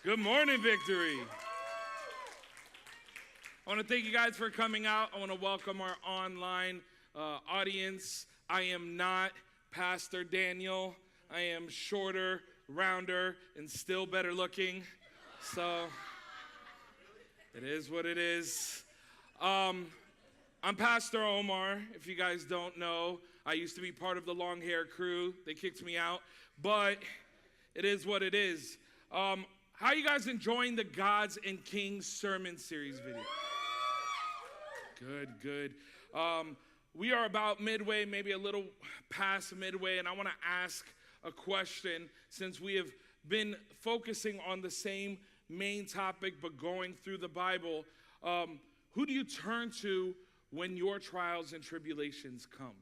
Good morning, Victory. I want to thank you guys for coming out. I want to welcome our online audience. I am not Pastor Daniel. I am shorter, rounder, and still better looking. So it is what it is. I'm Pastor Omar. If you guys don't know, I used to be part of the long hair crew. They kicked me out, but it is what it is. How are you guys enjoying the Gods and Kings sermon series video? Good. We are about midway, maybe a little past midway, and I want to ask a question since we have been focusing on the same main topic but going through the Bible. Who do you turn to when your trials and tribulations come?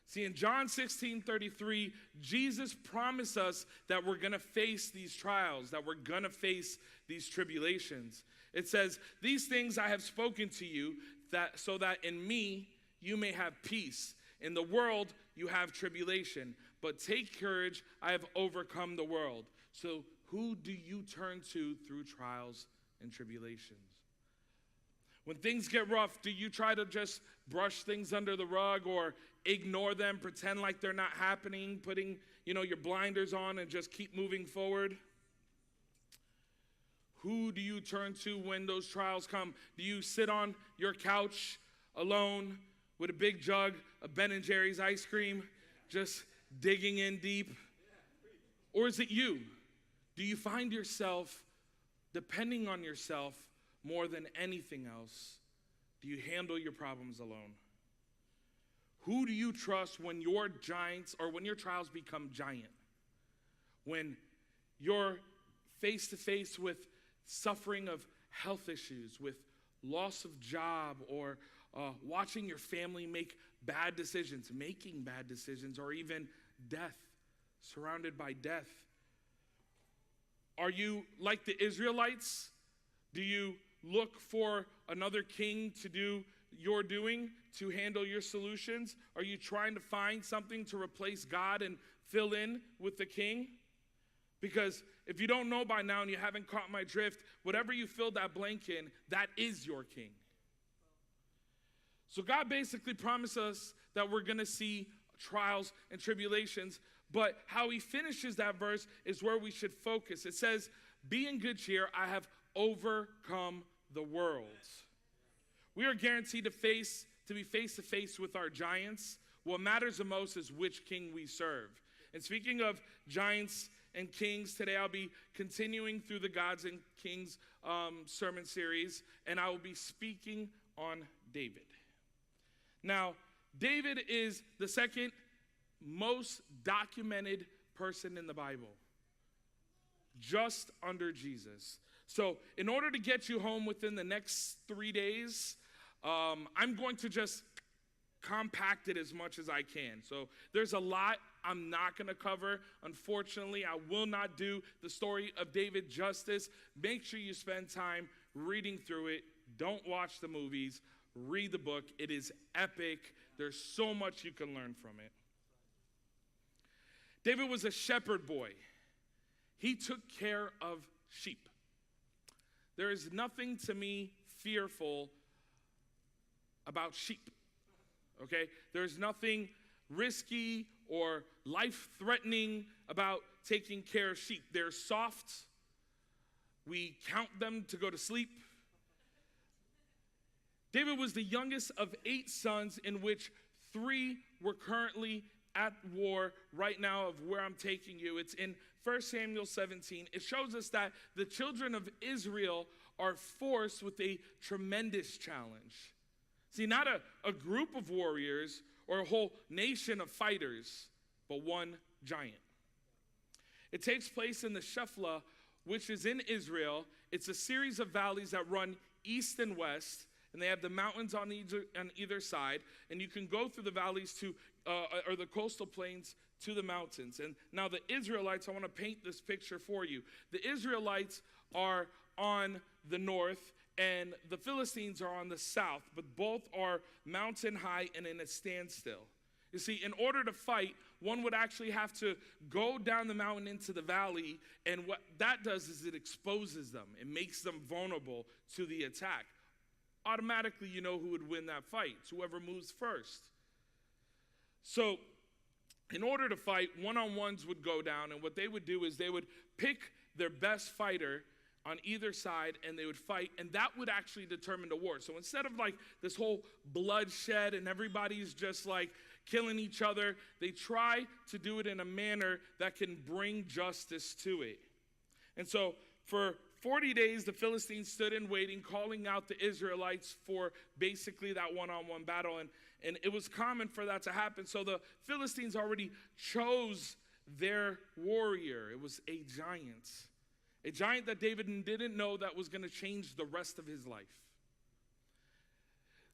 See, in John 16:33, Jesus promised us that we're going to face these trials, that we're going to face these tribulations. It says, "These things I have spoken to you, that so that in me you may have peace. In the world you have tribulation, but take courage, I have overcome the world." So who do you turn to through trials and tribulations? When things get rough, do you try to just brush things under the rug or ignore them, pretend like they're not happening, putting, your blinders on and just keep moving forward? Who do you turn to when those trials come? Do you sit on your couch alone with a big jug of Ben & Jerry's ice cream, just digging in deep? Or is it you? Do you find yourself depending on yourself more than anything else? Do you handle your problems alone? Who do you trust when your giants or when your trials become giant? When you're face to face with suffering of health issues, with loss of job, or watching your family make bad decisions, making bad decisions, or even death, surrounded by death. Are you like the Israelites? Do you look for another king to do your doing, to handle your solutions? Are you trying to find something to replace God and fill in with the king? Because if you don't know by now and you haven't caught my drift, whatever you fill that blank in, that is your king. So God basically promised us that we're going to see trials and tribulations, but how he finishes that verse is where we should focus. It says, "Be in good cheer, I have overcome the world." We are guaranteed to be face to face with our giants. What matters the most is which king we serve. And speaking of giants and kings, today I'll be continuing through the Gods and Kings sermon series, and I will be speaking on David. Now, David is the second most documented person in the Bible, just under Jesus. So in order to get you home within the next 3 days, I'm going to just compact it as much as I can. So there's a lot I'm not going to cover. Unfortunately, I will not do the story of David justice. Make sure you spend time reading through it. Don't watch the movies. Read the book. It is epic. There's so much you can learn from it. David was a shepherd boy. He took care of sheep. There is nothing to me fearful about sheep, okay? There's nothing risky or life-threatening about taking care of sheep. They're soft. We count them to go to sleep. David was the youngest of 8 sons, in which 3 were currently at war right now of where I'm taking you. It's in 1 Samuel 17. It shows us that the children of Israel are forced with a tremendous challenge. See, not a group of warriors or a whole nation of fighters, but one giant. It takes place in the Shephelah, which is in Israel. It's a series of valleys that run east and west, and they have the mountains on either side, and you can go through the valleys to, or the coastal plains to the mountains. And now the Israelites, I want to paint this picture for you. The Israelites are on the north, and the Philistines are on the south, but both are mountain high and in a standstill. You see, in order to fight, one would actually have to go down the mountain into the valley, and what that does is it exposes them. It makes them vulnerable to the attack. Automatically, you know who would win that fight. It's whoever moves first. So, in order to fight, one-on-ones would go down, and what they would do is they would pick their best fighter on either side, and they would fight, and that would actually determine the war. So instead of like this whole bloodshed and everybody's just like killing each other, they try to do it in a manner that can bring justice to it. And so for 40 days, the Philistines stood in waiting, calling out the Israelites for basically that one-on-one battle, and it was common for that to happen. So the Philistines already chose their warrior. It was a giant that David didn't know that was going to change the rest of his life.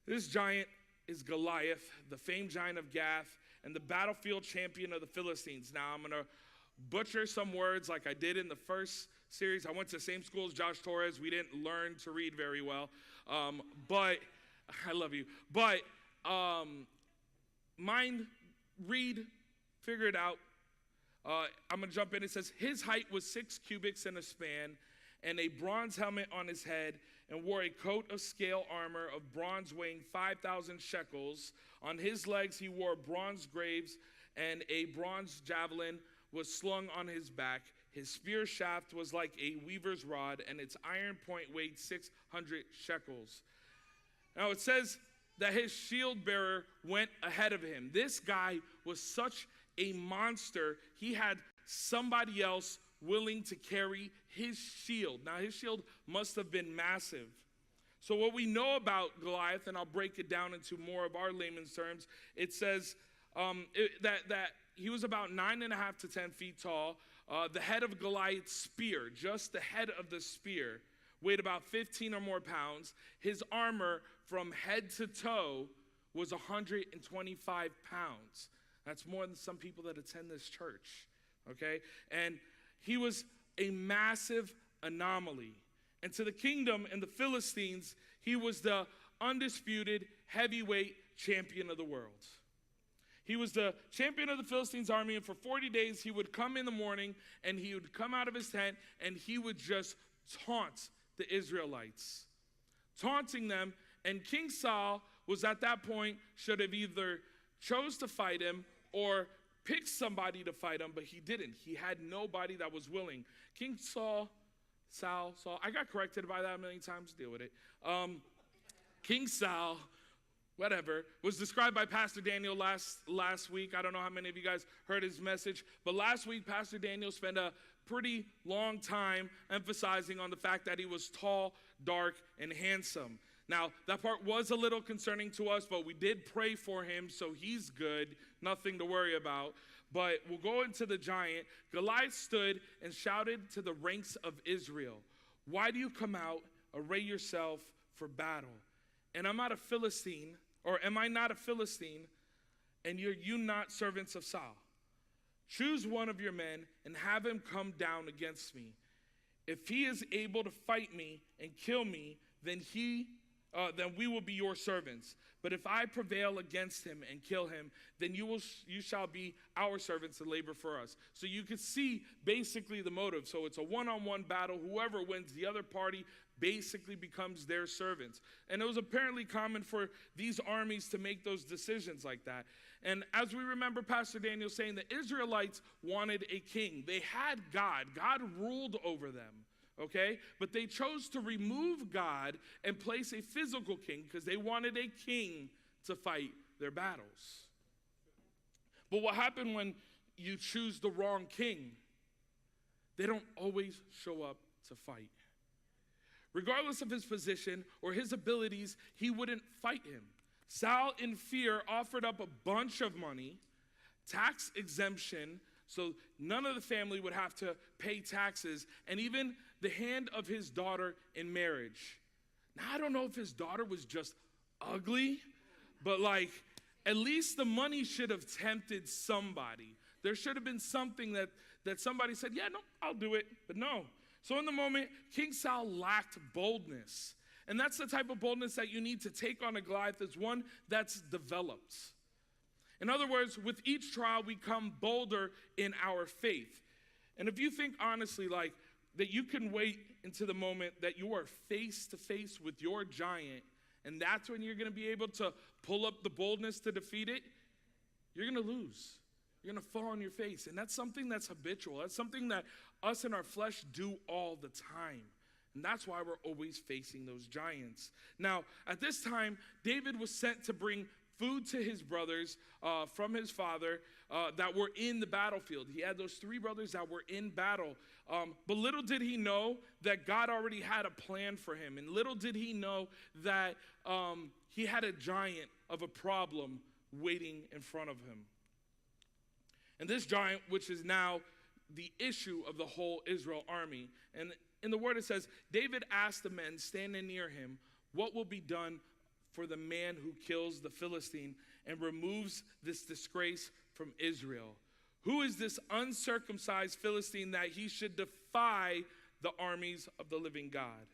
This giant is Goliath, the famed giant of Gath, and the battlefield champion of the Philistines. Now, I'm going to butcher some words like I did in the first series. I went to the same school as Josh Torres. We didn't learn to read very well, but I love you. But mind, read, figure it out. I'm going to jump in. It says, his height was 6 cubits in a span, and a bronze helmet on his head, and wore a coat of scale armor of bronze weighing 5,000 shekels. On his legs he wore bronze greaves, and a bronze javelin was slung on his back. His spear shaft was like a weaver's rod, and its iron point weighed 600 shekels. Now it says that his shield bearer went ahead of him. This guy was such a monster. He had somebody else willing to carry his shield. Now, his shield must have been massive. So what we know about Goliath, and I'll break it down into more of our layman's terms, it says that he was about 9.5 to 10 feet tall. The head of Goliath's spear, just the head of the spear, weighed about 15 or more pounds. His armor from head to toe was 125 pounds. That's more than some people that attend this church, okay? And he was a massive anomaly. And to the kingdom and the Philistines, he was the undisputed heavyweight champion of the world. He was the champion of the Philistines' army, and for 40 days, he would come in the morning, and he would come out of his tent, and he would just taunt the Israelites, taunting them. And King Saul was at that point, should have either chose to fight him or picked somebody to fight him, but he didn't. He had nobody that was willing. King Saul, I got corrected by that a million times, deal with it. King Saul, whatever, was described by Pastor Daniel last week. I don't know how many of you guys heard his message, but last week Pastor Daniel spent a pretty long time emphasizing on the fact that he was tall, dark, and handsome. Now, that part was a little concerning to us, but we did pray for him, so he's good, nothing to worry about. But we'll go into the giant. Goliath stood and shouted to the ranks of Israel, "Why do you come out, array yourself for battle? And am I not a Philistine, and you not servants of Saul? Choose one of your men and have him come down against me. If he is able to fight me and kill me, then we will be your servants. But if I prevail against him and kill him, then you shall be our servants and labor for us." So you could see basically the motive. So it's a one-on-one battle. Whoever wins, the other party basically becomes their servants. And it was apparently common for these armies to make those decisions like that. And as we remember Pastor Daniel saying, the Israelites wanted a king. They had God. God ruled over them. Okay? But they chose to remove God and place a physical king because they wanted a king to fight their battles. But what happened when you choose the wrong king? They don't always show up to fight. Regardless of his position or his abilities, he wouldn't fight him. Saul, in fear, offered up a bunch of money, tax exemption, so none of the family would have to pay taxes, and even the hand of his daughter in marriage. Now, I don't know if his daughter was just ugly, but at least the money should have tempted somebody. There should have been something that somebody said, yeah, no, I'll do it, but no. So in the moment, King Saul lacked boldness. And that's the type of boldness that you need to take on a Goliath, is one that's developed. In other words, with each trial, we come bolder in our faith. And if you think honestly, like, that you can wait into the moment that you are face to face with your giant, and that's when you're going to be able to pull up the boldness to defeat it, you're going to lose. You're going to fall on your face. And that's something that's habitual. That's something that us in our flesh do all the time. And that's why we're always facing those giants. Now, at this time, David was sent to bring food to his brothers from his father that were in the battlefield. He had those 3 brothers that were in battle. But little did he know that God already had a plan for him. And little did he know that he had a giant of a problem waiting in front of him. And this giant, which is now the issue of the whole Israel army. And in the word it says, David asked the men standing near him, what will be done for the man who kills the Philistine and removes this disgrace from Israel? Who is this uncircumcised Philistine that he should defy the armies of the living God?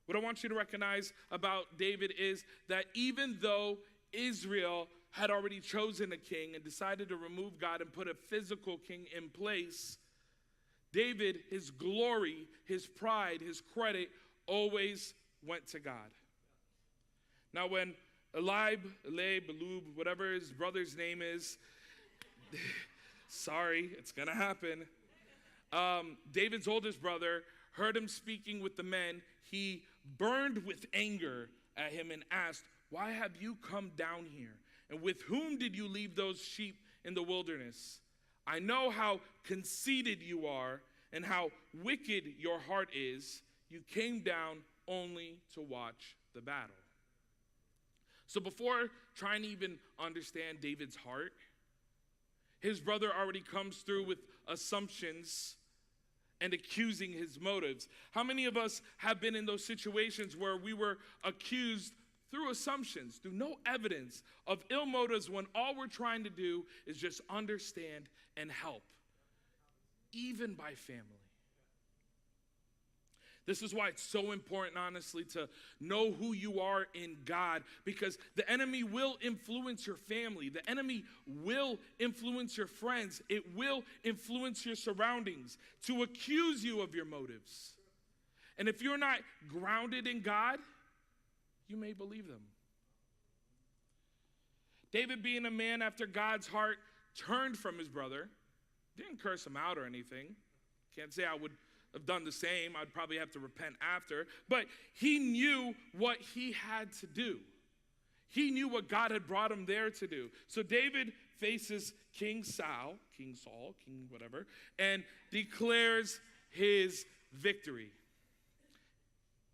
What I want you to recognize about David is that even though Israel had already chosen a king and decided to remove God and put a physical king in place, David, his glory, his pride, his credit always went to God. Now when Belub, whatever his brother's name is, sorry, it's going to happen. David's oldest brother heard him speaking with the men. He burned with anger at him and asked, why have you come down here? And with whom did you leave those sheep in the wilderness? I know how conceited you are and how wicked your heart is. You came down only to watch the battle. So before trying to even understand David's heart, his brother already comes through with assumptions and accusing his motives. How many of us have been in those situations where we were accused through assumptions, through no evidence of ill motives, when all we're trying to do is just understand and help, even by family? This is why it's so important, honestly, to know who you are in God, because the enemy will influence your family. The enemy will influence your friends. It will influence your surroundings to accuse you of your motives. And if you're not grounded in God, you may believe them. David, being a man after God's heart, turned from his brother. Didn't curse him out or anything. Can't say I would have done the same. I'd probably have to repent after. But he knew what he had to do. He knew what God had brought him there to do. So David faces King Saul, whatever, and declares his victory.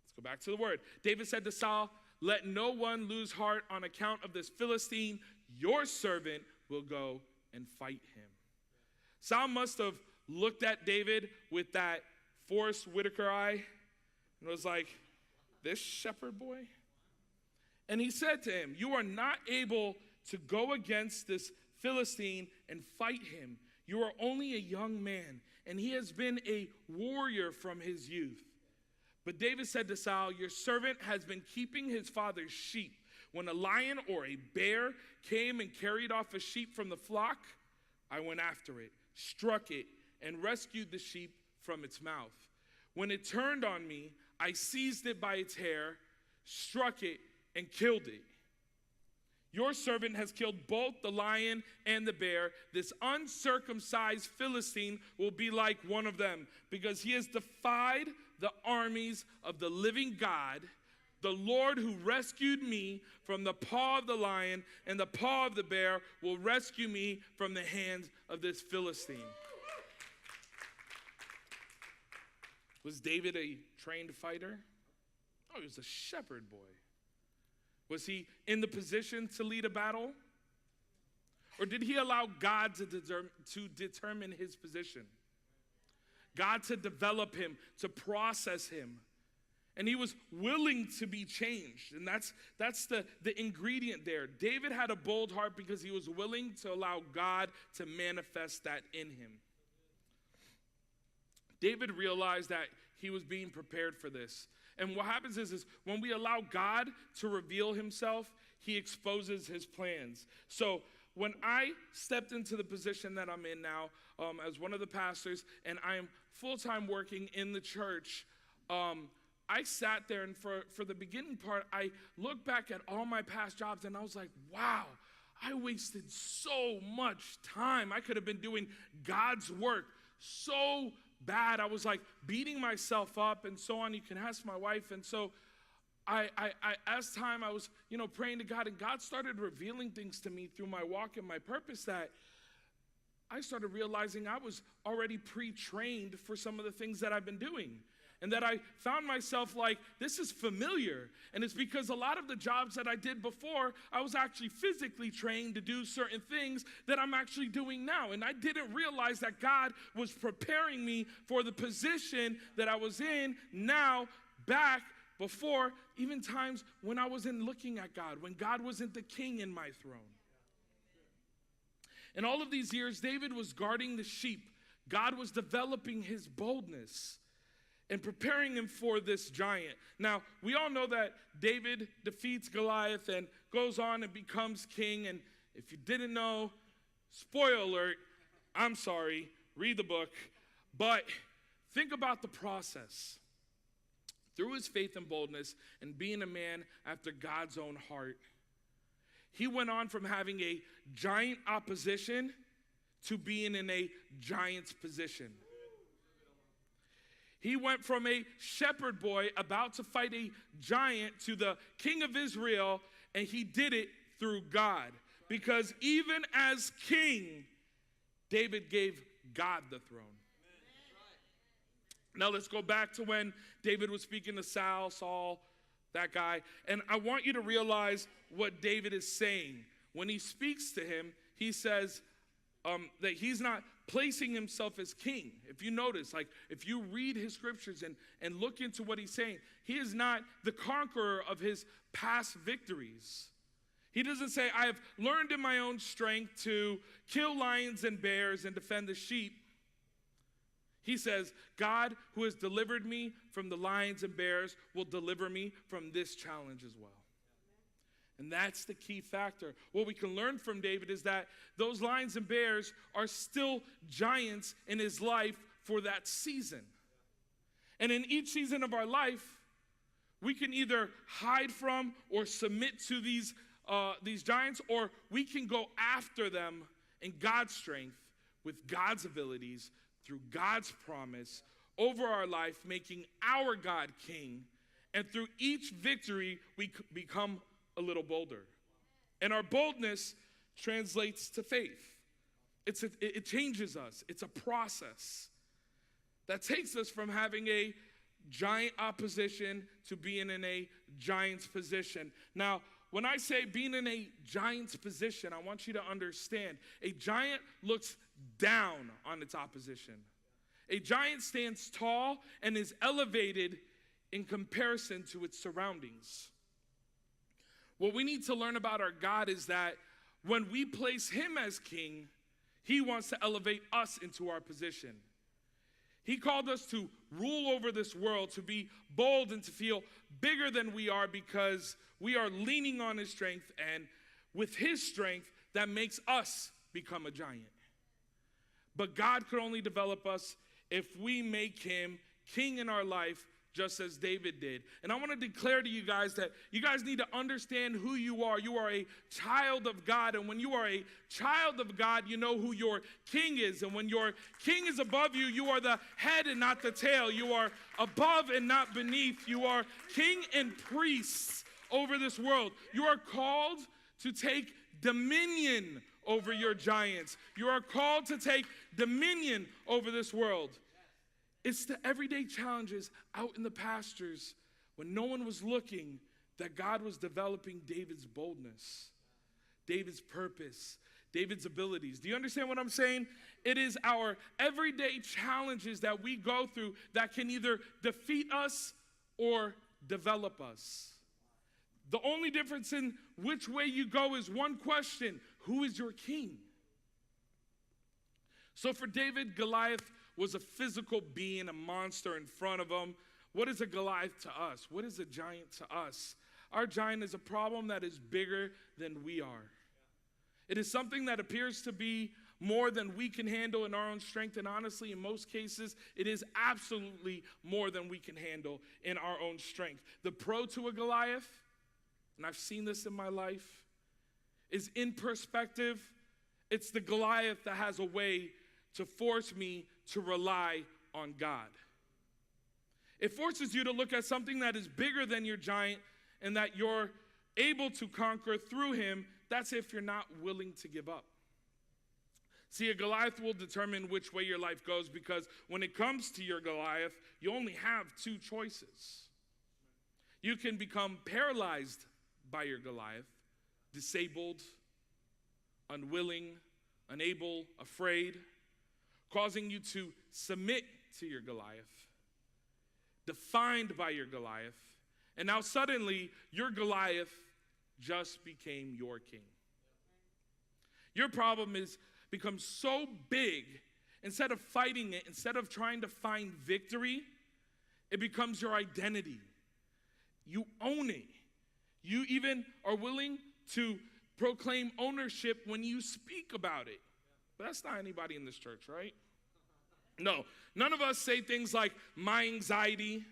Let's go back to the word. David said to Saul, let no one lose heart on account of this Philistine. Your servant will go and fight him. Saul must have looked at David with that Forrest Whitaker eye and was like, this shepherd boy? And he said to him, you are not able to go against this Philistine and fight him. You are only a young man, and he has been a warrior from his youth. But David said to Saul, your servant has been keeping his father's sheep. When a lion or a bear came and carried off a sheep from the flock, I went after it, struck it, and rescued the sheep from its mouth. When it turned on me, I seized it by its hair, struck it, and killed it. Your servant has killed both the lion and the bear. This uncircumcised Philistine will be like one of them, because he has defied the armies of the living God. The Lord who rescued me from the paw of the lion and the paw of the bear will rescue me from the hands of this Philistine. Was David a trained fighter? Oh, he was a shepherd boy. Was he in the position to lead a battle? Or did he allow God to determine his position? God to develop him, to process him. And he was willing to be changed. And that's the ingredient there. David had a bold heart because he was willing to allow God to manifest that in him. David realized that he was being prepared for this. And what happens is when we allow God to reveal himself, he exposes his plans. So when I stepped into the position that I'm in now as one of the pastors, and I am full-time working in the church, I sat there, and for the beginning part, I looked back at all my past jobs, and I was like, wow, I wasted so much time. I could have been doing God's work so bad. I was like beating myself up and so on. You can ask my wife. And so I as time I was, praying to God, and God started revealing things to me through my walk and my purpose, that I started realizing I was already pre-trained for some of the things that I've been doing. And that I found myself like, this is familiar. And it's because a lot of the jobs that I did before, I was actually physically trained to do certain things that I'm actually doing now. And I didn't realize that God was preparing me for the position that I was in now, back before, even times when I wasn't looking at God, when God wasn't the king in my throne. In all of these years, David was guarding the sheep. God was developing his boldness and preparing him for this giant. Now, we all know that David defeats Goliath and goes on and becomes king. And if you didn't know, spoiler alert, I'm sorry, read the book. But think about the process. Through his faith and boldness and being a man after God's own heart, he went on from having a giant opposition to being in a giant's position. He went from a shepherd boy about to fight a giant to the king of Israel, and he did it through God. Because even as king, David gave God the throne. Now let's go back to when David was speaking to Saul, that guy. And I want you to realize what David is saying. When he speaks to him, he says that he's not placing himself as king. If you notice, like if you read his scriptures and look into what he's saying, he is not the conqueror of his past victories. He doesn't say, I have learned in my own strength to kill lions and bears and defend the sheep. He says, God, who has delivered me from the lions and bears, will deliver me from this challenge as well. And that's the key factor. What we can learn from David is that those lions and bears are still giants in his life for that season. And in each season of our life, we can either hide from or submit to these giants, or we can go after them in God's strength, with God's abilities, through God's promise over our life, making our God king. And through each victory, we become a little bolder. And our boldness translates to faith. It changes us. It's a process that takes us from having a giant opposition to being in a giant's position. Now, when I say being in a giant's position, I want you to understand, a giant looks down on its opposition. A giant stands tall and is elevated in comparison to its surroundings. What we need to learn about our God is that when we place him as king, he wants to elevate us into our position. He called us to rule over this world, to be bold and to feel bigger than we are, because we are leaning on his strength, and with his strength, that makes us become a giant. But God could only develop us if we make him king in our life, just as David did. And I want to declare to you guys that you guys need to understand who you are. You are a child of God, and when you are a child of God, you know who your king is. And when your king is above you, you are the head and not the tail. You are above and not beneath. You are king and priest over this world. You are called to take dominion over your giants. You are called to take dominion over this world. It's the everyday challenges out in the pastures when no one was looking that God was developing David's boldness, David's purpose, David's abilities. Do you understand what I'm saying? It is our everyday challenges that we go through that can either defeat us or develop us. The only difference in which way you go is one question: who is your king? So for David, Goliath was a physical being, a monster in front of him, What is a Goliath to us? What is a giant to us? Our giant is a problem that is bigger than we are. It is something that appears to be more than we can handle in our own strength. And honestly, in most cases, it is absolutely more than we can handle in our own strength. The pro to a Goliath, and I've seen this in my life, is in perspective. It's the Goliath that has a way to force me to rely on God. It forces you to look at something that is bigger than your giant and that you're able to conquer through him. That's if you're not willing to give up. See, a Goliath will determine which way your life goes, because when it comes to your Goliath, you only have two choices. You can become paralyzed by your Goliath, disabled, unwilling, unable, afraid, causing you to submit to your Goliath, defined by your Goliath, and now suddenly your Goliath just became your king. Your problem is becomes so big, instead of fighting it, instead of trying to find victory, it becomes your identity. You own it. You even are willing to proclaim ownership when you speak about it. But that's not anybody in this church, right? No, none of us say things like my anxiety,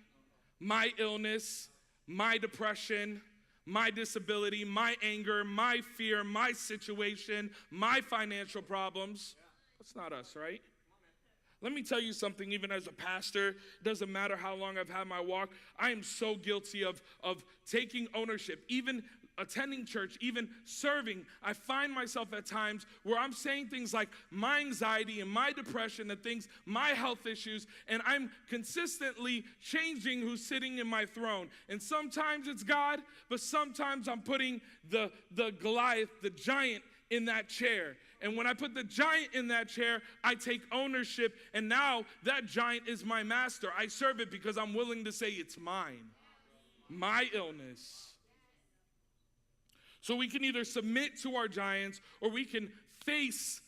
my illness, my depression, my disability, my anger, my fear, my situation, my financial problems. That's not us, right? Let me tell you something, even as a pastor, it doesn't matter how long I've had my walk, I am so guilty of taking ownership, even attending church, even serving. I find myself at times where I'm saying things like my anxiety and my depression and things, my health issues, and I'm consistently changing who's sitting in my throne. And sometimes it's God, but sometimes I'm putting the Goliath, the giant, in that chair. And when I put the giant in that chair, I take ownership, and now that giant is my master. I serve it because I'm willing to say it's mine. My illness. So we can either submit to our giants, or we can face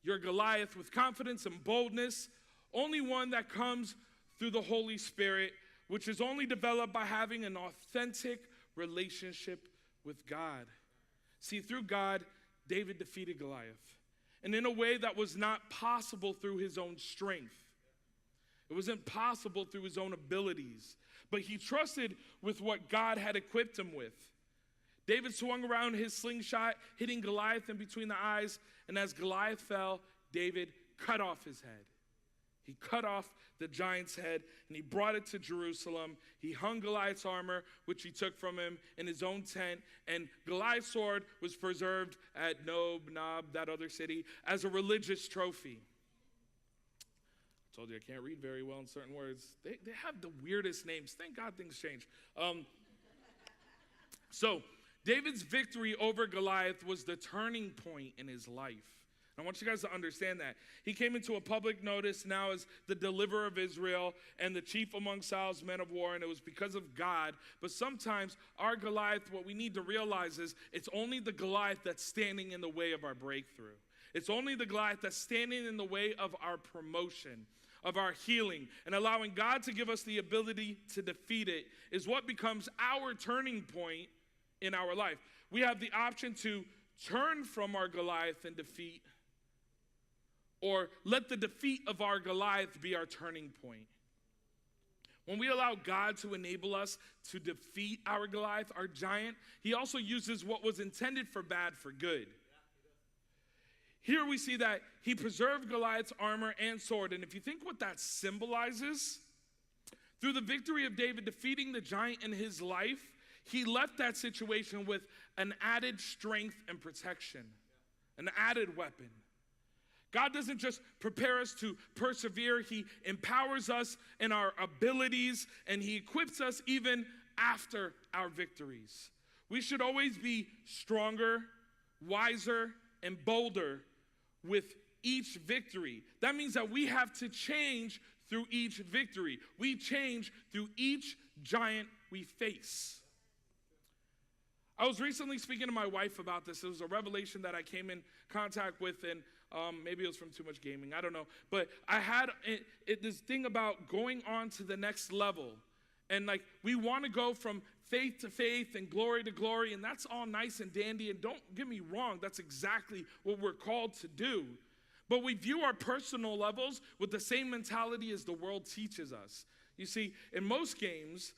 your Goliath with confidence and boldness, only one that comes through the Holy Spirit, which is only developed by having an authentic relationship with God. See, through God, David defeated Goliath, and in a way that was not possible through his own strength. It wasn't possible through his own abilities, but he trusted with what God had equipped him with. David swung around his slingshot, hitting Goliath in between the eyes, and as Goliath fell, David cut off his head. He cut off the giant's head, and he brought it to Jerusalem. He hung Goliath's armor, which he took from him, in his own tent, and Goliath's sword was preserved at Nob, that other city, as a religious trophy. I told you I can't read very well in certain words. They have the weirdest names. Thank God things change. So David's victory over Goliath was the turning point in his life. I want you guys to understand that. He came into a public notice now as the deliverer of Israel and the chief among Saul's men of war, and it was because of God. But sometimes our Goliath, what we need to realize is it's only the Goliath that's standing in the way of our breakthrough. It's only the Goliath that's standing in the way of our promotion, of our healing, and allowing God to give us the ability to defeat it is what becomes our turning point in our life. We have the option to turn from our Goliath and defeat, or let the defeat of our Goliath be our turning point. When we allow God to enable us to defeat our Goliath, our giant, he also uses what was intended for bad for good. Here we see that he preserved Goliath's armor and sword, and if you think what that symbolizes, through the victory of David defeating the giant in his life, he left that situation with an added strength and protection, an added weapon. God doesn't just prepare us to persevere. He empowers us in our abilities, and he equips us even after our victories. We should always be stronger, wiser, and bolder with each victory. That means that we have to change through each victory. We change through each giant we face. I was recently speaking to my wife about this. It was a revelation that I came in contact with, and Maybe it was from too much gaming. I don't know. But I had this thing about going on to the next level. And like, we want to go from faith to faith and glory to glory. And that's all nice and dandy. And don't get me wrong. That's exactly what we're called to do. But we view our personal levels with the same mentality as the world teaches us. You see, in most games,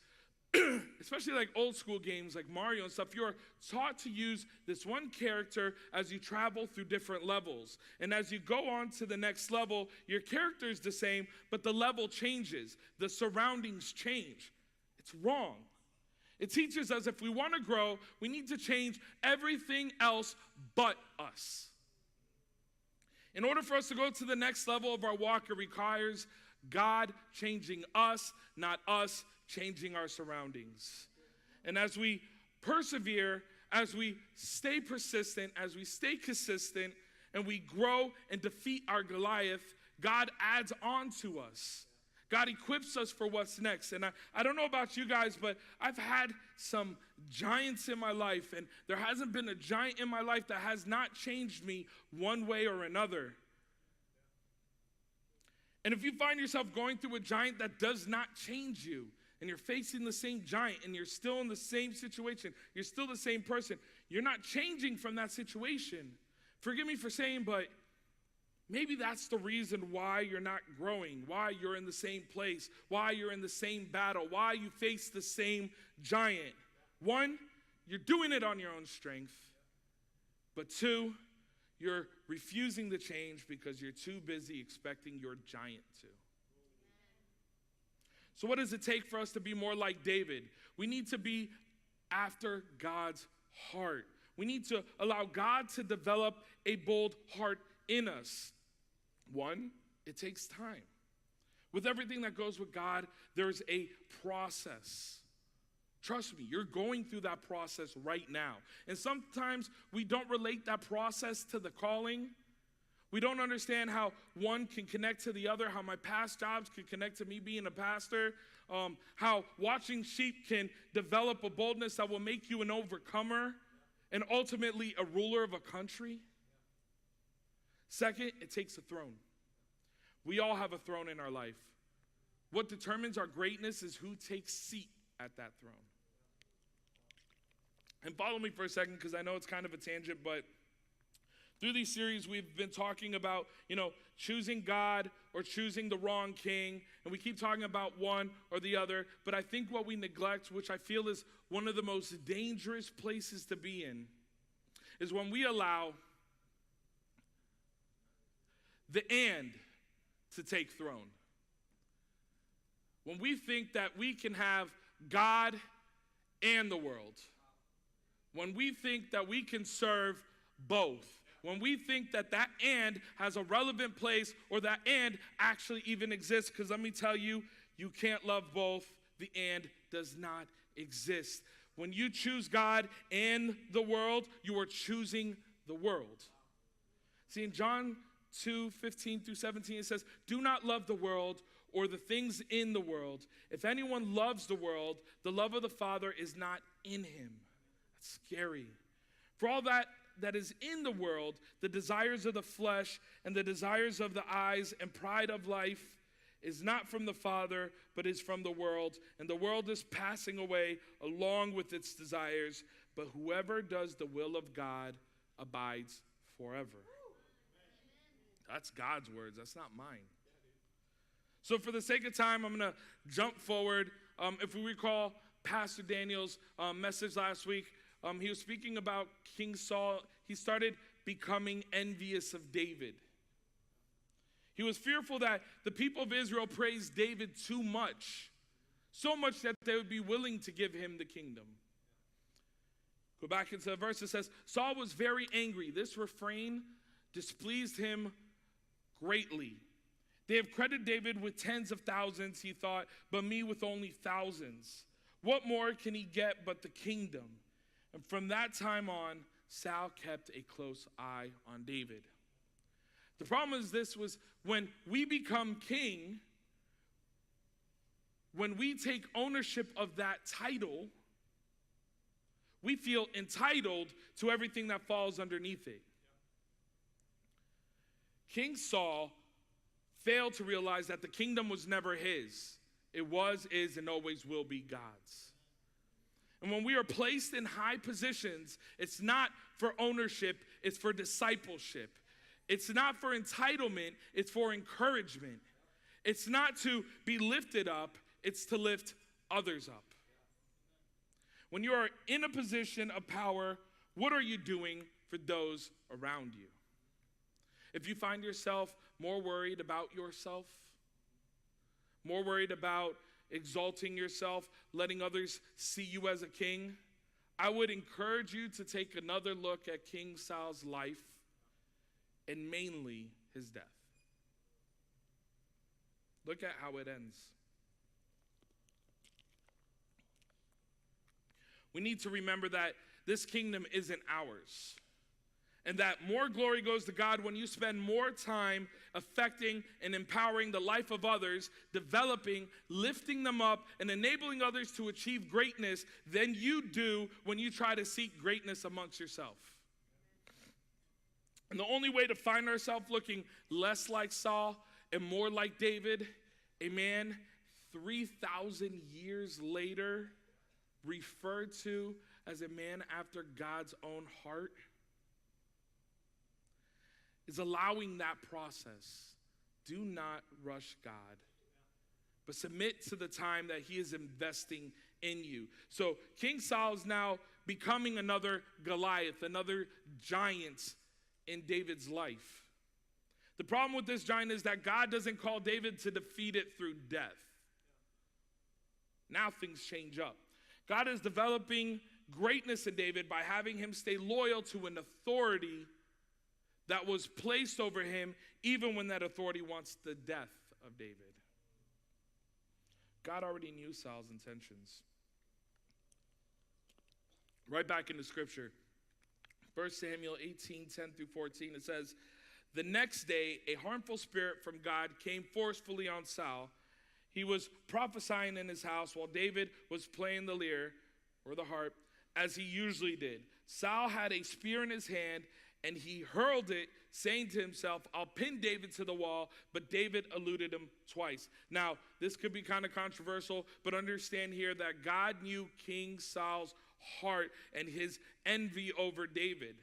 especially like old school games like Mario and stuff, you're taught to use this one character as you travel through different levels. And as you go on to the next level, your character is the same, but the level changes. The surroundings change. It's wrong. It teaches us if we want to grow, we need to change everything else but us. In order for us to go to the next level of our walk, it requires God changing us, not us changing our surroundings. And as we persevere, as we stay persistent, as we stay consistent, and we grow and defeat our Goliath, God adds on to us. God equips us for what's next. And I don't know about you guys, but I've had some giants in my life, and there hasn't been a giant in my life that has not changed me one way or another. And if you find yourself going through a giant that does not change you, and you're facing the same giant, and you're still in the same situation, you're still the same person, you're not changing from that situation. Forgive me for saying, but maybe that's the reason why you're not growing, why you're in the same place, why you're in the same battle, why you face the same giant. One, you're doing it on your own strength. But two, you're refusing to change because you're too busy expecting your giant to. So what does it take for us to be more like David? We need to be after God's heart. We need to allow God to develop a bold heart in us. One, it takes time. With everything that goes with God, there's a process. Trust me, you're going through that process right now. And sometimes we don't relate that process to the calling. We don't understand how one can connect to the other, how my past jobs can connect to me being a pastor, how watching sheep can develop a boldness that will make you an overcomer and ultimately a ruler of a country. Second, it takes a throne. We all have a throne in our life. What determines our greatness is who takes seat at that throne. And follow me for a second, because I know it's kind of a tangent, but through these series, we've been talking about, choosing God or choosing the wrong king. And we keep talking about one or the other. But I think what we neglect, which I feel is one of the most dangerous places to be in, is when we allow the "and" to take throne. When we think that we can have God and the world. When we think that we can serve both. When we think that that "and" has a relevant place, or that "and" actually even exists. Because let me tell you, you can't love both. The "and" does not exist. When you choose God and the world, you are choosing the world. See, in John 2:15 through 17, it says, "Do not love the world or the things in the world. If anyone loves the world, the love of the Father is not in him." That's scary. For all that is in the world, the desires of the flesh and the desires of the eyes and pride of life is not from the Father, but is from the world. And the world is passing away along with its desires, but whoever does the will of God abides forever. That's God's words. That's not mine. So for the sake of time, I'm going to jump forward. If we recall Pastor Daniel's message last week, he was speaking about King Saul. He started becoming envious of David. He was fearful that the people of Israel praised David too much, so much that they would be willing to give him the kingdom. Go back into the verse. It says, Saul was very angry. This refrain displeased him greatly. They have credited David with tens of thousands, he thought, but me with only thousands. What more can he get but the kingdom? And from that time on, Saul kept a close eye on David. The problem is this was when we become king, when we take ownership of that title, we feel entitled to everything that falls underneath it. King Saul failed to realize that the kingdom was never his. It was, is, and always will be God's. And when we are placed in high positions, it's not for ownership, it's for discipleship. It's not for entitlement, it's for encouragement. It's not to be lifted up, it's to lift others up. When you are in a position of power, what are you doing for those around you? If you find yourself more worried about yourself, more worried about exalting yourself, letting others see you as a king, I would encourage you to take another look at King Saul's life and mainly his death. Look at how it ends. We need to remember that this kingdom isn't ours. And that more glory goes to God when you spend more time affecting and empowering the life of others, developing, lifting them up, and enabling others to achieve greatness than you do when you try to seek greatness amongst yourself. And the only way to find ourselves looking less like Saul and more like David, a man 3,000 years later referred to as a man after God's own heart, is allowing that process. Do not rush God, but submit to the time that he is investing in you. So King Saul is now becoming another Goliath, another giant in David's life. The problem with this giant is that God doesn't call David to defeat it through death. Now things change up. God is developing greatness in David by having him stay loyal to an authority that was placed over him, even when that authority wants the death of David. God already knew Saul's intentions. Right back into scripture, 1 Samuel 18:10-14, it says, "The next day, a harmful spirit from God came forcefully on Saul. He was prophesying in his house while David was playing the lyre, or the harp, as he usually did. Saul had a spear in his hand, and he hurled it, saying to himself, 'I'll pin David to the wall,' but David eluded him twice." Now, this could be kind of controversial, but understand here that God knew King Saul's heart and his envy over David.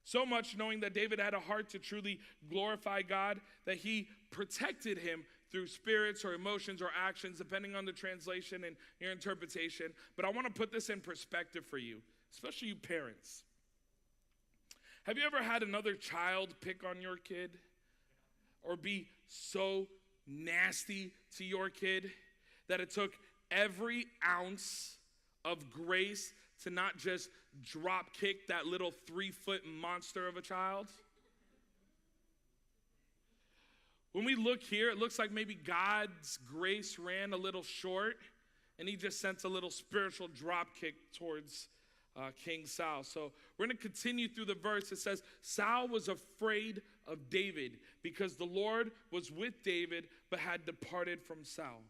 So much knowing that David had a heart to truly glorify God, that he protected him through spirits or emotions or actions, depending on the translation and your interpretation. But I want to put this in perspective for you, especially you parents. Have you ever had another child pick on your kid or be so nasty to your kid that it took every ounce of grace to not just drop kick that little 3-foot monster of a child? When we look here, it looks like maybe God's grace ran a little short and he just sent a little spiritual drop kick towards King Saul. So we're going to continue through the verse. It says, Saul was afraid of David because the Lord was with David but had departed from Saul.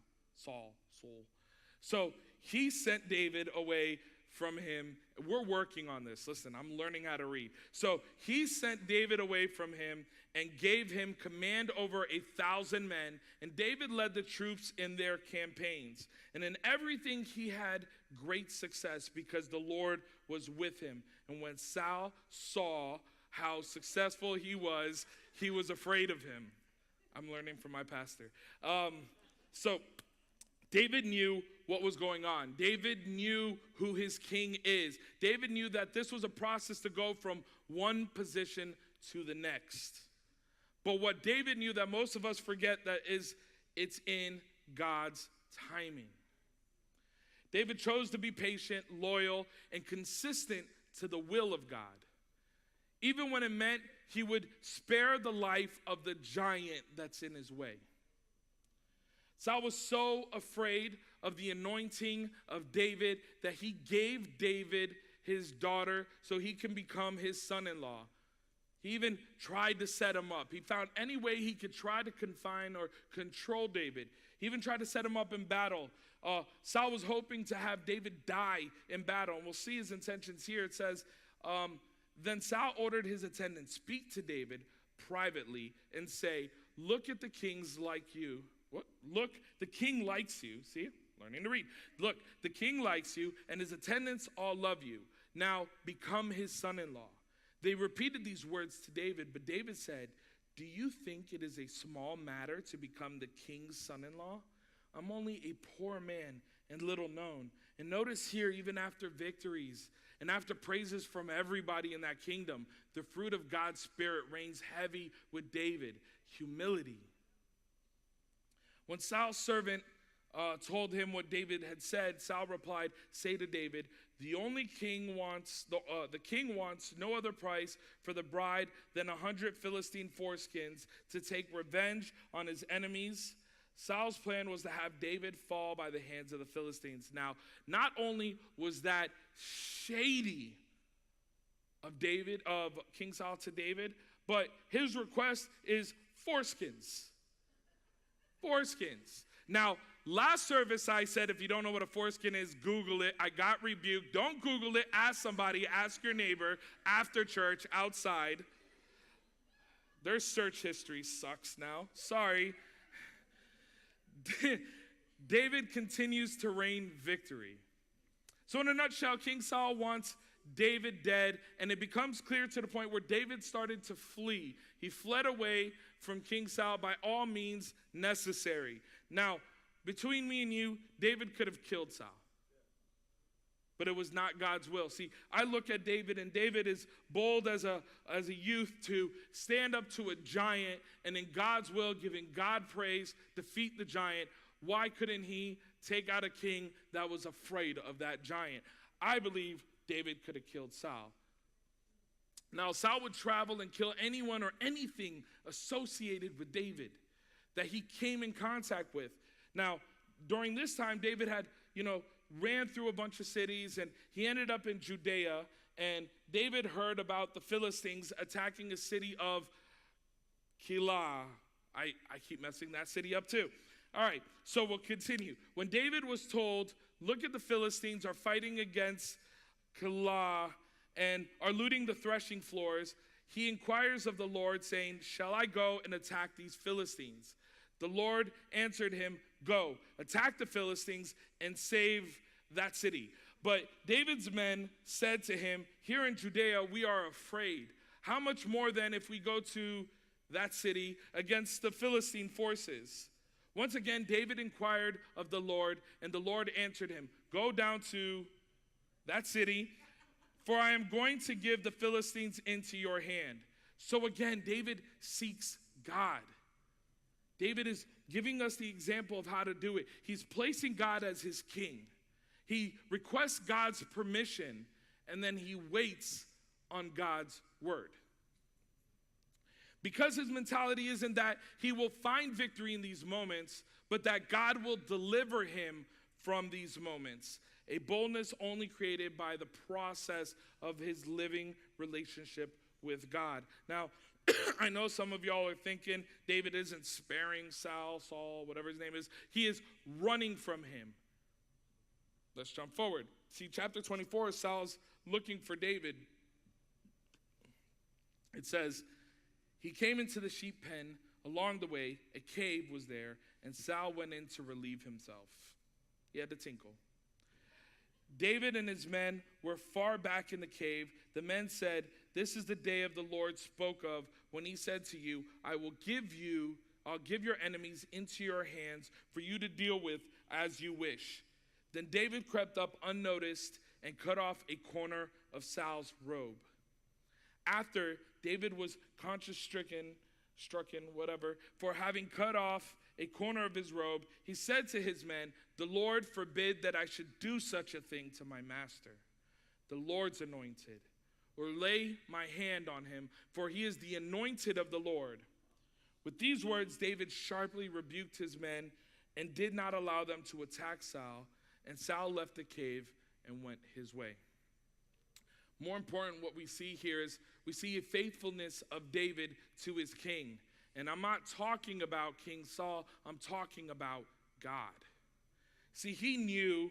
So he sent David away from him. We're working on this. Listen, I'm learning how to read. So he sent David away from him and gave him command over 1,000 men. And David led the troops in their campaigns. And in everything he had great success because the Lord was with him. And when Saul saw how successful he was afraid of him. I'm learning from my pastor. So David knew what was going on. David knew who his king is. David knew that this was a process to go from one position to the next. But what David knew that most of us forget that is it's in God's timing. David chose to be patient, loyal, and consistent to the will of God, even when it meant he would spare the life of the giant that's in his way. Saul was so afraid of the anointing of David that he gave David his daughter so he can become his son-in-law. He even tried to set him up. He found any way he could try to confine or control David. He even tried to set him up in battle. Saul was hoping to have David die in battle, and we'll see his intentions here. It says, then Saul ordered his attendants, "Speak to David, privately and say, look at the kings like you. What? Look, the king likes you. See, learning to read. Look, the king likes you, and his attendants all love you. Now become his son-in-law. They repeated these words to David, but David said, do you think it is a small matter to become the king's son-in-law? I'm only a poor man and little known. And notice here, even after victories and after praises from everybody in that kingdom, the fruit of God's Spirit reigns heavy with David, humility. When Saul's servant told him what David had said, Saul replied, say to David, the king wants no other price for the bride than 100 Philistine foreskins to take revenge on his enemies. Saul's plan was to have David fall by the hands of the Philistines. Now, not only was that shady of King Saul to David, but his request is foreskins. Foreskins. Now, last service I said, if you don't know what a foreskin is, Google it. I got rebuked. Don't Google it. Ask somebody. Ask your neighbor after church, outside. Their search history sucks now. Sorry. David continues to reign victory. So in a nutshell, King Saul wants David dead, and it becomes clear to the point where David started to flee. He fled away from King Saul by all means necessary. Now, between me and you, David could have killed Saul, but it was not God's will. See, I look at David, and David is bold as a youth to stand up to a giant, and in God's will, giving God praise, defeat the giant. Why couldn't he take out a king that was afraid of that giant? I believe David could have killed Saul. Now, Saul would travel and kill anyone or anything associated with David that he came in contact with. Now, during this time, David had, ran through a bunch of cities, and he ended up in Judea, and David heard about the Philistines attacking a city of Keilah. I keep messing that city up too. All right, so we'll continue. When David was told, look at the Philistines are fighting against Keilah and are looting the threshing floors, he inquires of the Lord, saying, shall I go and attack these Philistines? The Lord answered him, go, attack the Philistines and save that city. But David's men said to him, here in Judea we are afraid. How much more then if we go to that city against the Philistine forces? Once again, David inquired of the Lord, and the Lord answered him, go down to that city, for I am going to give the Philistines into your hand. So again, David seeks God. David is giving us the example of how to do it. He's placing God as his king. He requests God's permission, and then he waits on God's word. Because his mentality isn't that he will find victory in these moments, but that God will deliver him from these moments. A boldness only created by the process of his living relationship with God. Now, I know some of y'all are thinking David isn't sparing Saul, whatever his name is. He is running from him. Let's jump forward. See, chapter 24, Saul's looking for David. It says, he came into the sheep pen. Along the way, a cave was there, and Saul went in to relieve himself. He had to tinkle. David and his men were far back in the cave. The men said, this is the day of the Lord spoke of when he said to you, I'll give your enemies into your hands for you to deal with as you wish. Then David crept up unnoticed and cut off a corner of Saul's robe. After David was conscience-stricken, for having cut off a corner of his robe, he said to his men, the Lord forbid that I should do such a thing to my master, the Lord's anointed, or lay my hand on him, for he is the anointed of the Lord. With these words, David sharply rebuked his men and did not allow them to attack Saul, and Saul left the cave and went his way. More important, what we see here is we see a faithfulness of David to his king. And I'm not talking about King Saul, I'm talking about God. See, he knew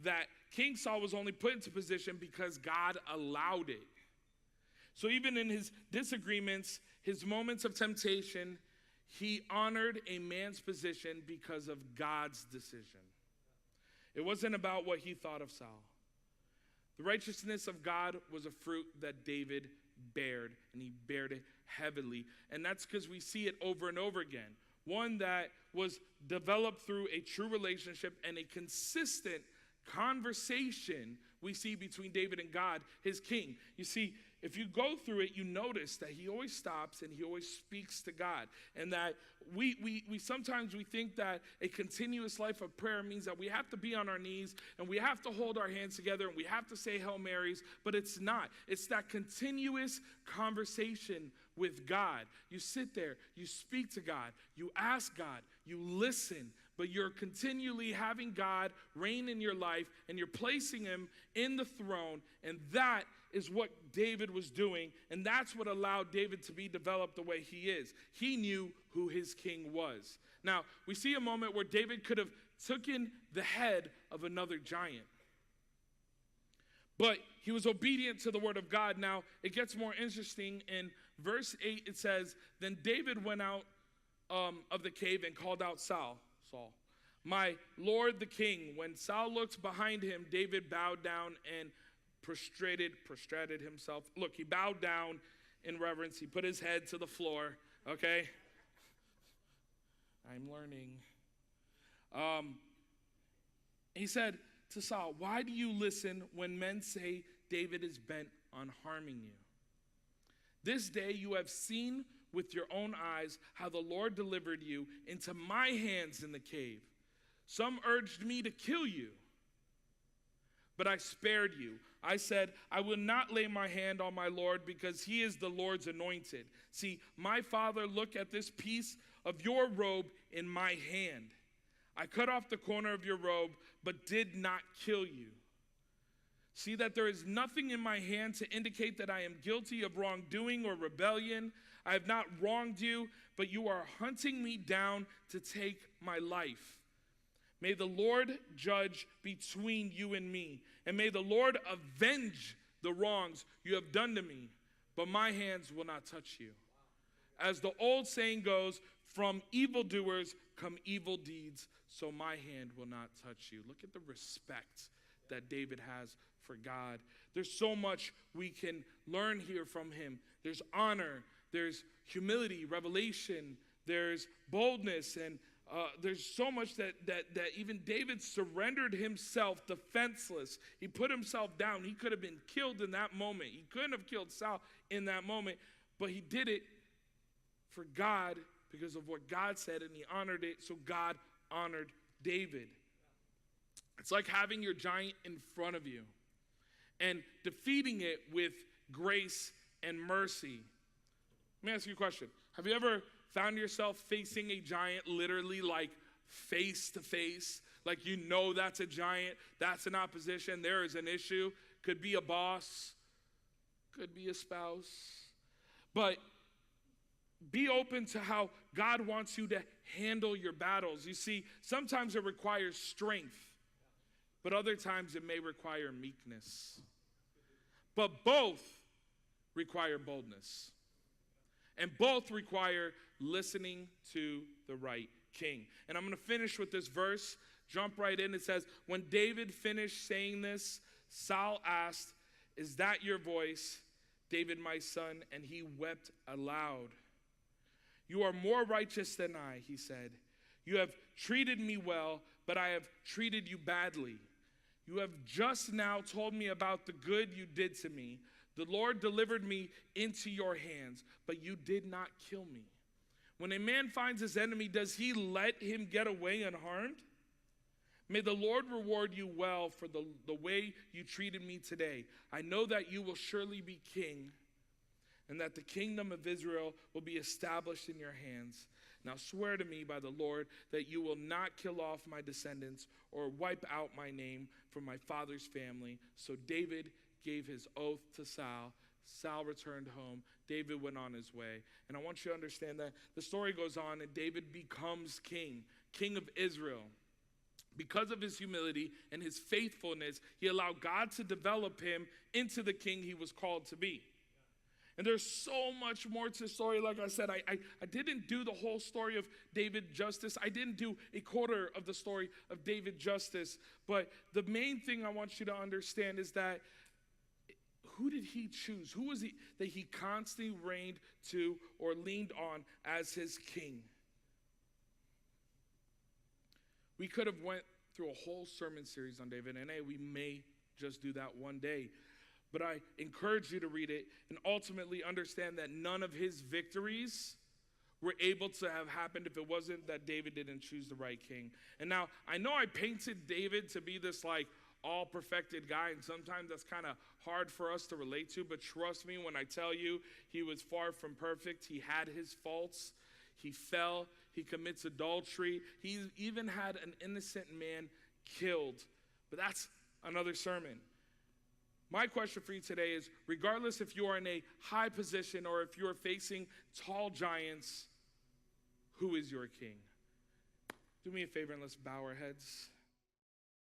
that King Saul was only put into position because God allowed it. So even in his disagreements, his moments of temptation, he honored a man's position because of God's decision. It wasn't about what he thought of Saul. The righteousness of God was a fruit that David bared, and he bared it heavily. And that's because we see it over and over again. One that was developed through a true relationship and a consistent conversation we see between David and God, his king. You see, if you go through it, you notice that he always stops and he always speaks to God. And that we sometimes we think that a continuous life of prayer means that we have to be on our knees and we have to hold our hands together and we have to say Hail Marys, but it's not. It's that continuous conversation with God. You sit there, you speak to God, you ask God, you listen, but you're continually having God reign in your life and you're placing him in the throne, and that is what David was doing, and that's what allowed David to be developed the way he is. He knew who his king was. Now, we see a moment where David could have taken the head of another giant, but he was obedient to the word of God. Now, it gets more interesting. In verse 8, it says, Then David went out of the cave and called out Saul, my lord the king. When Saul looked behind him, David bowed down and prostrated himself. Look, he bowed down in reverence. He put his head to the floor, okay? I'm learning. He said to Saul, why do you listen when men say David is bent on harming you? This day you have seen with your own eyes how the Lord delivered you into my hands in the cave. Some urged me to kill you, but I spared you. I said, I will not lay my hand on my Lord because he is the Lord's anointed. See, my father, look at this piece of your robe in my hand. I cut off the corner of your robe, but did not kill you. See that there is nothing in my hand to indicate that I am guilty of wrongdoing or rebellion. I have not wronged you, but you are hunting me down to take my life. May the Lord judge between you and me, and may the Lord avenge the wrongs you have done to me, but my hands will not touch you. As the old saying goes, from evildoers come evil deeds, so my hand will not touch you. Look at the respect that David has for God. There's so much we can learn here from him. There's honor, there's humility, revelation, there's boldness, and there's so much that even David surrendered himself defenseless. He put himself down. He could have been killed in that moment. He couldn't have killed Saul in that moment, but he did it for God because of what God said, and he honored it, so God honored David. It's like having your giant in front of you and defeating it with grace and mercy. Let me ask you a question. Have you ever found yourself facing a giant literally like face to face? Like you know that's a giant, that's an opposition, there is an issue. Could be a boss, could be a spouse. But be open to how God wants you to handle your battles. You see, sometimes it requires strength, but other times it may require meekness. But both require boldness. And both require listening to the right king. And I'm going to finish with this verse. Jump right in. It says, when David finished saying this, Saul asked, is that your voice, David, my son? And he wept aloud. You are more righteous than I, he said. You have treated me well, but I have treated you badly. You have just now told me about the good you did to me. The Lord delivered me into your hands, but you did not kill me. When a man finds his enemy, does he let him get away unharmed? May the Lord reward you well for the way you treated me today. I know that you will surely be king, and that the kingdom of Israel will be established in your hands. Now swear to me by the Lord that you will not kill off my descendants or wipe out my name from my father's family. So David gave his oath to Saul. Saul returned home. David went on his way. And I want you to understand that the story goes on and David becomes king of Israel. Because of his humility and his faithfulness, he allowed God to develop him into the king he was called to be. And there's so much more to the story. Like I said, I didn't do the whole story of David justice. I didn't do a quarter of the story of David justice. But the main thing I want you to understand is that who did he choose? Who was he that he constantly reigned to or leaned on as his king? We could have went through a whole sermon series on David, and hey, we may just do that one day. But I encourage you to read it and ultimately understand that none of his victories were able to have happened if it wasn't that David didn't choose the right king. And now, I know I painted David to be this like all-perfected guy, and sometimes that's kind of hard for us to relate to, but trust me when I tell you, he was far from perfect. He had his faults. He fell. He commits adultery. He even had an innocent man killed. But that's another sermon. My question for you today is, regardless if you are in a high position or if you are facing tall giants, who is your king? Do me a favor and let's bow our heads.